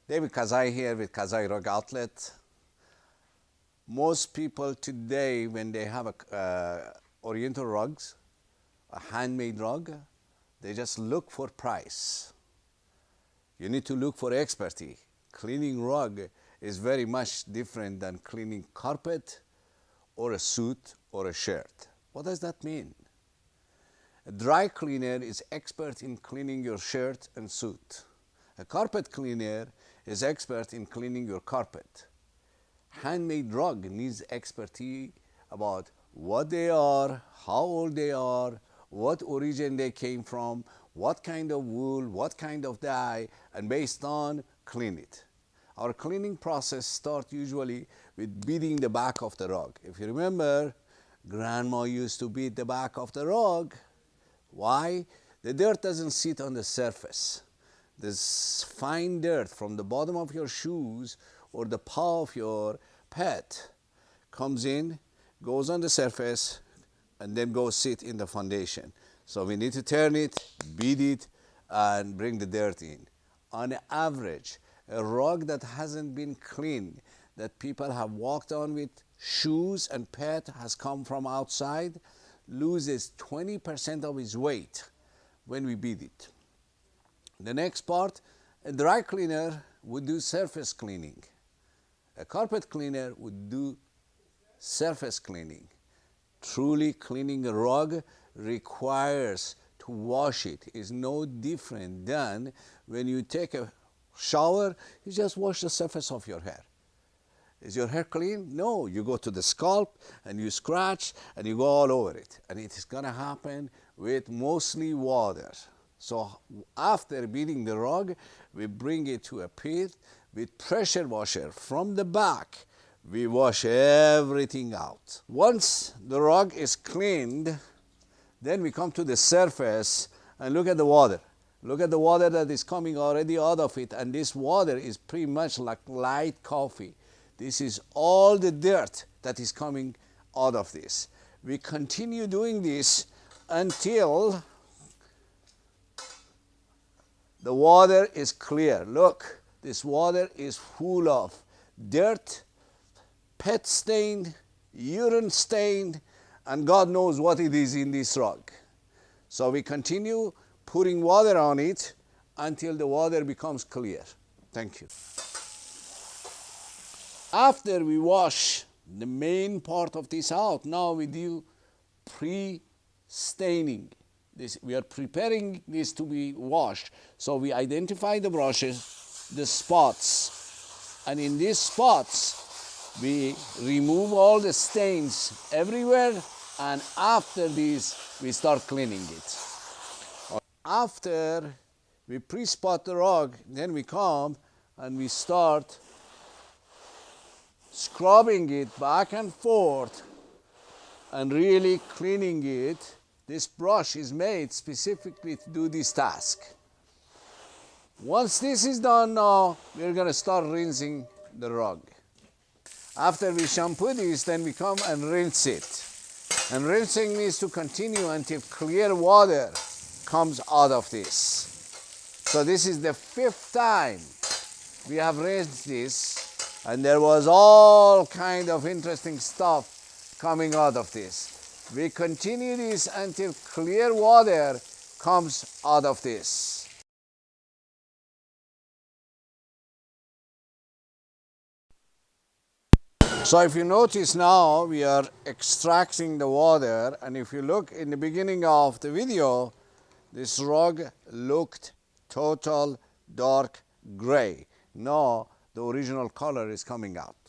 David Kazai here with Kazai Rug Outlet. Most people today, when they have oriental rugs, a handmade rug, they just look for price. You need to look for expertise. Cleaning rug is very much different than cleaning carpet or a suit or a shirt. What does that mean? A dry cleaner is expert in cleaning your shirt and suit. A carpet cleaner is expert in cleaning your carpet. Handmade rug needs expertise about what they are, how old they are, what origin they came from, what kind of wool, what kind of dye, and based on, clean it. Our cleaning process starts usually with beating the back of the rug. If you remember, grandma used to beat the back of the rug. Why? The dirt doesn't sit on the surface. This fine dirt from the bottom of your shoes or the paw of your pet comes in, goes on the surface, and then goes sit in the foundation. So we need to turn it, beat it, and bring the dirt in. On average, a rug that hasn't been cleaned, that people have walked on with shoes and pet has come from outside, loses 20% of its weight when we beat it. The next part, a dry cleaner would do surface cleaning. A carpet cleaner would do surface cleaning. Truly cleaning a rug requires to wash it. It's no different than when you take a shower, you just wash the surface of your hair. Is your hair clean? No, you go to the scalp and you scratch and you go all over it. And it is going to happen with mostly water. So after beating the rug, we bring it to a pit with pressure washer from the back. We wash everything out. Once the rug is cleaned, then we come to the surface and look at the water. Look at the water that is coming already out of it, and this water is pretty much like light coffee. This is all the dirt that is coming out of this. We continue doing this until the water is clear. Look, this water is full of dirt, pet stain, urine stain, and God knows what it is in this rug. So we continue putting water on it until the water becomes clear. Thank you. After we wash the main part of this out, now we do pre-staining. We are preparing this to be washed. So we identify the brushes, the spots, and in these spots, we remove all the stains everywhere, and after this, we start cleaning it. After we pre-spot the rug, then we come and we start scrubbing it back and forth and really cleaning it. This brush is made specifically to do this task. Once this is done now, we're going to start rinsing the rug. After we shampoo this, then we come and rinse it. And rinsing needs to continue until clear water comes out of this. So this is the 5th time we have rinsed this, and there was all kind of interesting stuff coming out of this. We continue this until clear water comes out of this. So if you notice now, we are extracting the water, and if you look in the beginning of the video, this rug looked total dark gray. Now the original color is coming out.